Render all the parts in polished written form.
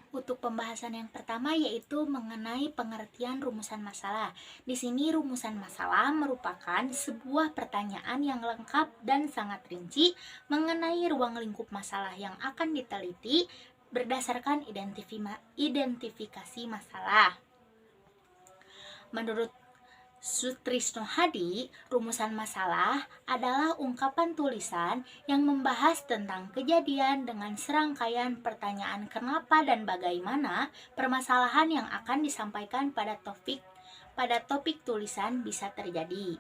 Untuk pembahasan yang pertama yaitu mengenai pengertian rumusan masalah. Di sini rumusan masalah merupakan sebuah pertanyaan yang lengkap dan sangat rinci mengenai ruang lingkup masalah yang akan diteliti berdasarkan identifikasi masalah. Menurut Sutrisno Hadi, rumusan masalah adalah ungkapan tulisan yang membahas tentang kejadian dengan serangkaian pertanyaan kenapa dan bagaimana permasalahan yang akan disampaikan pada topik tulisan bisa terjadi.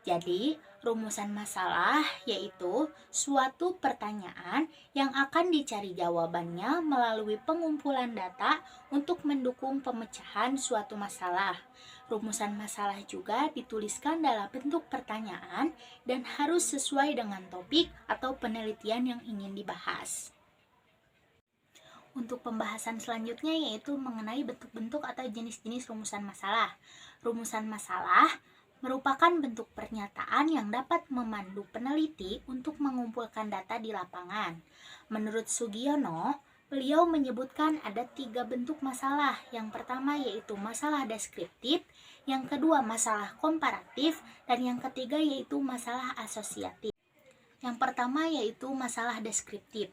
Jadi, rumusan masalah yaitu suatu pertanyaan yang akan dicari jawabannya melalui pengumpulan data untuk mendukung pemecahan suatu masalah. Rumusan masalah juga dituliskan dalam bentuk pertanyaan dan harus sesuai dengan topik atau penelitian yang ingin dibahas. Untuk pembahasan selanjutnya yaitu mengenai bentuk-bentuk atau jenis-jenis rumusan masalah. Rumusan masalah merupakan bentuk pernyataan yang dapat memandu peneliti untuk mengumpulkan data di lapangan. Menurut Sugiono, beliau menyebutkan ada 3 bentuk masalah. Yang pertama yaitu masalah deskriptif, yang kedua masalah komparatif, dan yang ketiga yaitu masalah asosiatif. Yang pertama yaitu masalah deskriptif.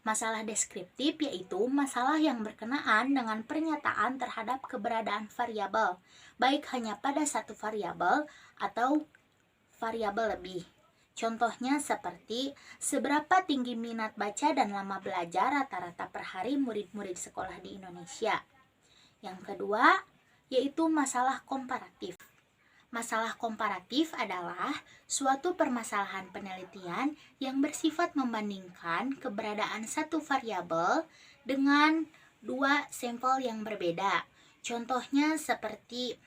Masalah deskriptif yaitu masalah yang berkenaan dengan pernyataan terhadap keberadaan variabel, baik hanya pada satu variabel atau variabel lebih. Contohnya seperti seberapa tinggi minat baca dan lama belajar rata-rata per hari murid-murid sekolah di Indonesia. Yang kedua yaitu masalah komparatif. Masalah komparatif adalah suatu permasalahan penelitian yang bersifat membandingkan keberadaan satu variabel dengan 2 sampel yang berbeda. Contohnya seperti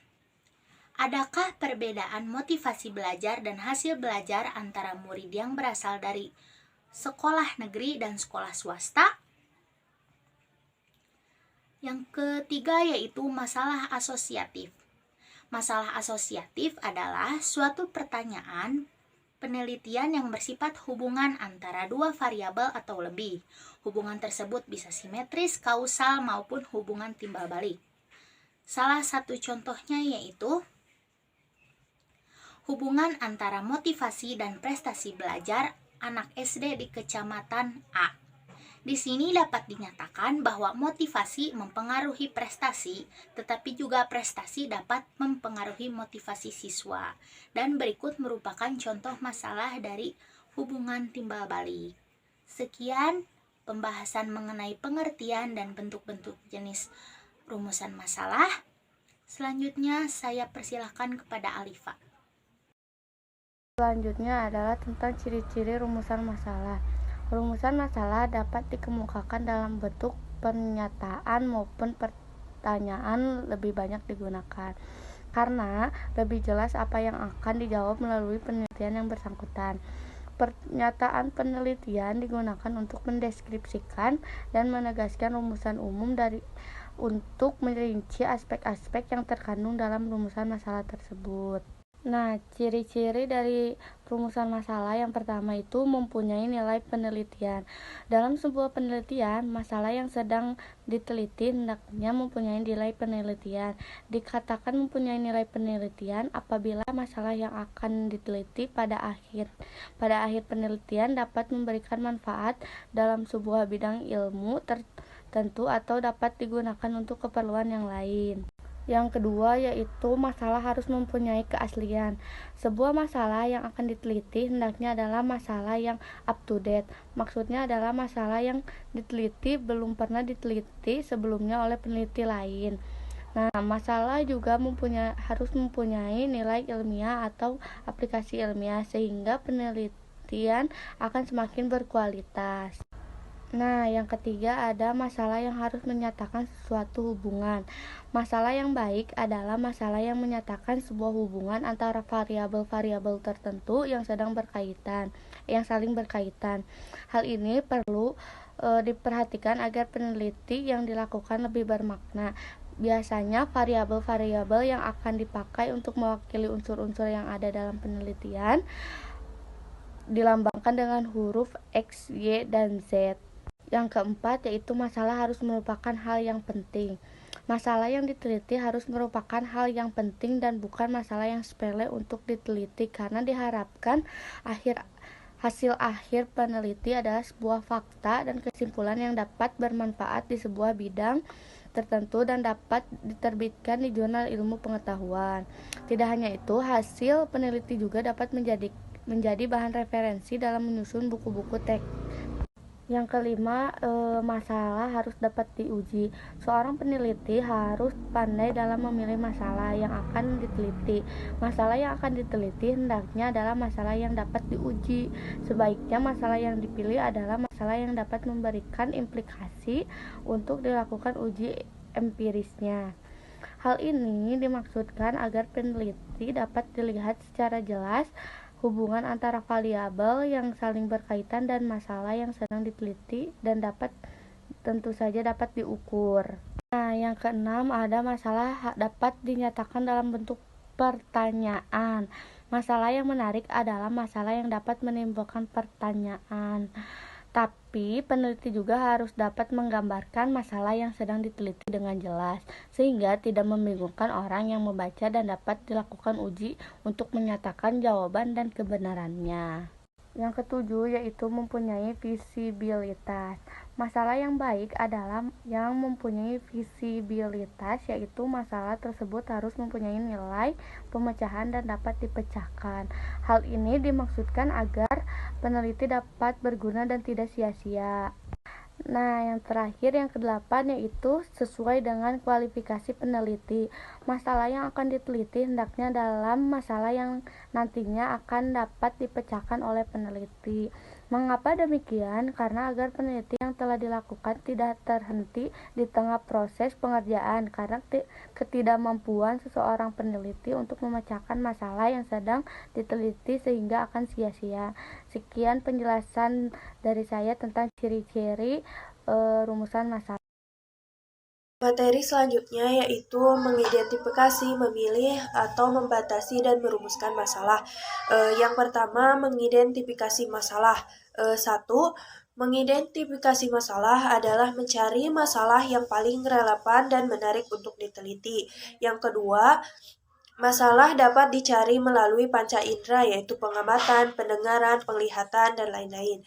adakah perbedaan motivasi belajar dan hasil belajar antara murid yang berasal dari sekolah negeri dan sekolah swasta? Yang ketiga yaitu masalah asosiatif. Masalah asosiatif adalah suatu pertanyaan penelitian yang bersifat hubungan antara 2 variabel atau lebih. Hubungan tersebut bisa simetris, kausal, maupun hubungan timbal balik. Salah satu contohnya yaitu hubungan antara motivasi dan prestasi belajar anak SD di Kecamatan A. Di sini dapat dinyatakan bahwa motivasi mempengaruhi prestasi, tetapi juga prestasi dapat mempengaruhi motivasi siswa. Dan berikut merupakan contoh masalah dari hubungan timbal balik. Sekian pembahasan mengenai pengertian dan bentuk-bentuk jenis rumusan masalah. Selanjutnya saya persilahkan kepada Alifa. Selanjutnya adalah tentang ciri-ciri rumusan masalah. Rumusan masalah dapat dikemukakan dalam bentuk pernyataan maupun pertanyaan, lebih banyak digunakan karena lebih jelas apa yang akan dijawab melalui penelitian yang bersangkutan. Pernyataan penelitian digunakan untuk mendeskripsikan dan menegaskan rumusan umum untuk merinci aspek-aspek yang terkandung dalam rumusan masalah tersebut. Nah, ciri-ciri dari rumusan masalah yang pertama itu mempunyai nilai penelitian. Dalam sebuah penelitian, masalah yang sedang diteliti hendaknya mempunyai nilai penelitian. Dikatakan mempunyai nilai penelitian apabila masalah yang akan diteliti pada akhir penelitian dapat memberikan manfaat dalam sebuah bidang ilmu tertentu atau dapat digunakan untuk keperluan yang lain. Yang kedua yaitu masalah harus mempunyai keaslian. Sebuah masalah yang akan diteliti hendaknya adalah masalah yang up to date. Maksudnya adalah masalah yang diteliti belum pernah diteliti sebelumnya oleh peneliti lain. Nah, masalah juga harus mempunyai nilai ilmiah atau aplikasi ilmiah sehingga penelitian akan semakin berkualitas. Nah, yang ketiga ada masalah yang harus menyatakan suatu hubungan. Masalah yang baik adalah masalah yang menyatakan sebuah hubungan antara variabel-variabel tertentu yang saling berkaitan. Hal ini perlu diperhatikan agar peneliti yang dilakukan lebih bermakna. Biasanya variabel-variabel yang akan dipakai untuk mewakili unsur-unsur yang ada dalam penelitian dilambangkan dengan huruf X, Y, dan Z. Yang keempat yaitu masalah harus merupakan hal yang penting. Masalah yang diteliti harus merupakan hal yang penting dan bukan masalah yang sepele untuk diteliti, karena diharapkan hasil akhir peneliti adalah sebuah fakta dan kesimpulan yang dapat bermanfaat di sebuah bidang tertentu dan dapat diterbitkan di jurnal ilmu pengetahuan. Tidak hanya itu, hasil peneliti juga dapat menjadi bahan referensi dalam menyusun buku-buku teks. Yang kelima, masalah harus dapat diuji. Seorang peneliti harus pandai dalam memilih masalah yang akan diteliti. Masalah yang akan diteliti hendaknya adalah masalah yang dapat diuji. Sebaiknya masalah yang dipilih adalah masalah yang dapat memberikan implikasi untuk dilakukan uji empirisnya. Hal ini dimaksudkan agar peneliti dapat dilihat secara jelas hubungan antara variabel yang saling berkaitan dan masalah yang sedang diteliti dan tentu saja dapat diukur. Nah, yang keenam, ada masalah dapat dinyatakan dalam bentuk pertanyaan. Masalah yang menarik adalah masalah yang dapat menimbulkan pertanyaan. Tapi peneliti juga harus dapat menggambarkan masalah yang sedang diteliti dengan jelas, sehingga tidak membingungkan orang yang membaca dan dapat dilakukan uji untuk menyatakan jawaban dan kebenarannya. Yang ketujuh yaitu mempunyai visibilitas. Masalah yang baik adalah yang mempunyai visibilitas, yaitu masalah tersebut harus mempunyai nilai pemecahan dan dapat dipecahkan. Hal ini dimaksudkan agar peneliti dapat berguna dan tidak sia-sia. Nah, yang terakhir, yang kedelapan, yaitu sesuai dengan kualifikasi peneliti. Masalah yang akan diteliti hendaknya dalam masalah yang nantinya akan dapat dipecahkan oleh peneliti. Mengapa demikian? Karena agar peneliti yang telah dilakukan tidak terhenti di tengah proses pengerjaan, karena ketidakmampuan seseorang peneliti untuk memecahkan masalah yang sedang diteliti sehingga akan sia-sia. Sekian penjelasan dari saya tentang ciri-ciri rumusan masalah. Materi selanjutnya yaitu mengidentifikasi, memilih, atau membatasi dan merumuskan masalah. Yang pertama, mengidentifikasi masalah. 1. Mengidentifikasi masalah adalah mencari masalah yang paling relevan dan menarik untuk diteliti. Yang kedua, masalah dapat dicari melalui panca indera, yaitu pengamatan, pendengaran, penglihatan, dan lain-lain.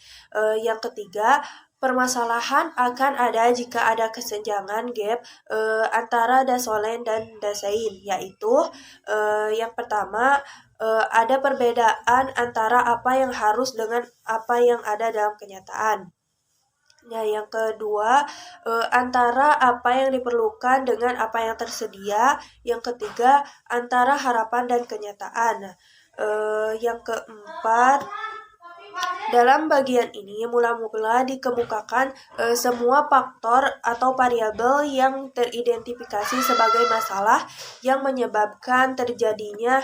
Yang ketiga, permasalahan akan ada jika ada kesenjangan gap antara dasolen dan dasein, yaitu yang pertama, ada perbedaan antara apa yang harus dengan apa yang ada dalam kenyataan. Nah, yang kedua, antara apa yang diperlukan dengan apa yang tersedia. Yang ketiga, antara harapan dan kenyataan. Nah, yang keempat, dalam bagian ini mula-mula dikemukakan semua faktor atau variabel yang teridentifikasi sebagai masalah yang menyebabkan terjadinya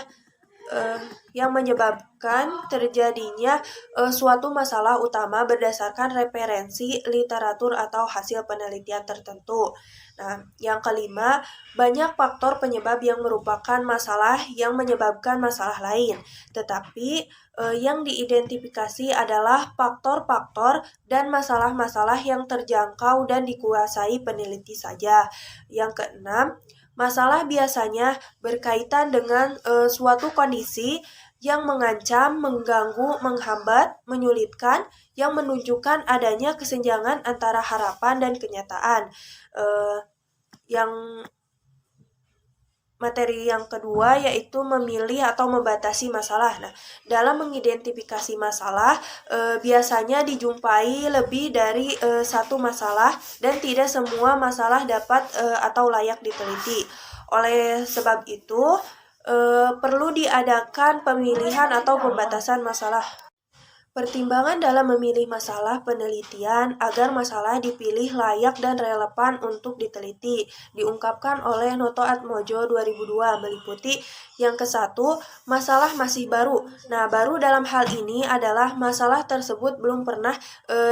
suatu masalah utama berdasarkan referensi literatur atau hasil penelitian tertentu. Nah, yang kelima, banyak faktor penyebab yang merupakan masalah yang menyebabkan masalah lain, tetapi yang diidentifikasi adalah faktor-faktor dan masalah-masalah yang terjangkau dan dikuasai peneliti saja. Yang keenam, masalah biasanya berkaitan dengan suatu kondisi yang mengancam, mengganggu, menghambat, menyulitkan, yang menunjukkan adanya kesenjangan antara harapan dan kenyataan. Yang materi yang kedua yaitu memilih atau membatasi masalah. Nah, dalam mengidentifikasi masalah, biasanya dijumpai lebih dari satu masalah dan tidak semua masalah dapat atau layak diteliti. Oleh sebab itu, perlu diadakan pemilihan atau pembatasan masalah. Pertimbangan dalam memilih masalah penelitian agar masalah dipilih layak dan relevan untuk diteliti diungkapkan oleh Noto Atmojo 2002, meliputi yang ke-1, masalah masih baru. Nah, baru dalam hal ini adalah masalah tersebut belum pernah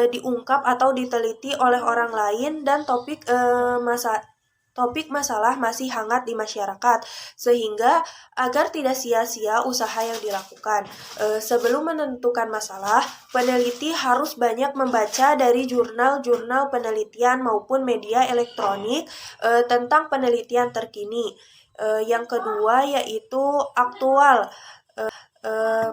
diungkap atau diteliti oleh orang lain dan topik topik masalah masih hangat di masyarakat, sehingga agar tidak sia-sia usaha yang dilakukan. Sebelum menentukan masalah, peneliti harus banyak membaca dari jurnal-jurnal penelitian maupun media elektronik tentang penelitian terkini. Yang kedua yaitu aktual. Eh,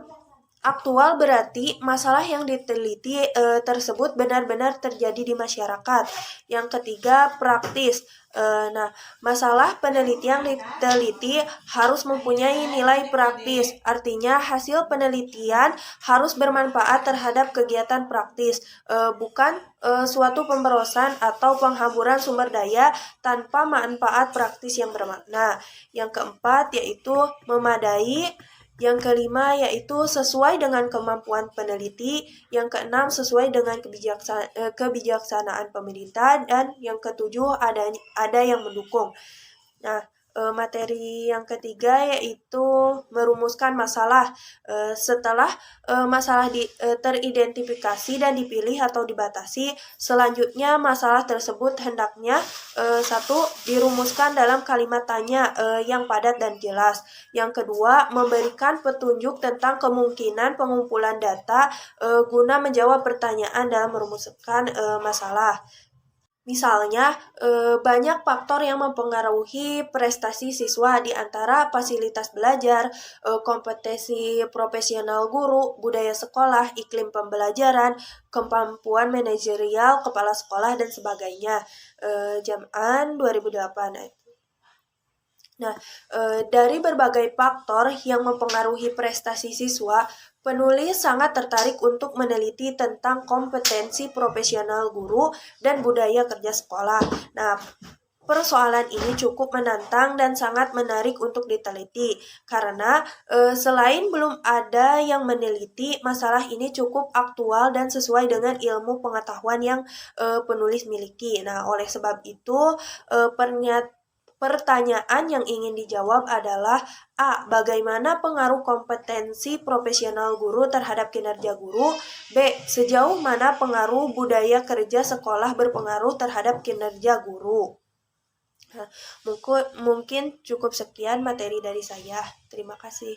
Aktual berarti masalah yang diteliti tersebut benar-benar terjadi di masyarakat. Yang ketiga, praktis. Nah, masalah penelitian yang diteliti harus mempunyai nilai praktis. Artinya, hasil penelitian harus bermanfaat terhadap kegiatan praktis, bukan suatu pemborosan atau penghamburan sumber daya tanpa manfaat praktis yang bermakna. Yang keempat yaitu memadai. Yang kelima yaitu sesuai dengan kemampuan peneliti. Yang keenam sesuai dengan kebijaksanaan pemerintah. Dan yang ketujuh ada yang mendukung. Nah, materi yang ketiga yaitu merumuskan masalah. Setelah masalah teridentifikasi dan dipilih atau dibatasi, selanjutnya masalah tersebut hendaknya satu, dirumuskan dalam kalimat tanya yang padat dan jelas. Yang kedua, memberikan petunjuk tentang kemungkinan pengumpulan data guna menjawab pertanyaan dalam merumuskan masalah. Misalnya, banyak faktor yang mempengaruhi prestasi siswa, di antara fasilitas belajar, kompetensi profesional guru, budaya sekolah, iklim pembelajaran, kemampuan manajerial kepala sekolah, dan sebagainya. Jam'an 2008. Nah, dari berbagai faktor yang mempengaruhi prestasi siswa, penulis sangat tertarik untuk meneliti tentang kompetensi profesional guru dan budaya kerja sekolah. Nah, persoalan ini cukup menantang dan sangat menarik untuk diteliti, karena selain belum ada yang meneliti, masalah ini cukup aktual dan sesuai dengan ilmu pengetahuan yang penulis miliki. Nah, oleh sebab itu, pertanyaan yang ingin dijawab adalah A. Bagaimana pengaruh kompetensi profesional guru terhadap kinerja guru? B. Sejauh mana pengaruh budaya kerja sekolah berpengaruh terhadap kinerja guru? Nah, mungkin cukup sekian materi dari saya. Terima kasih.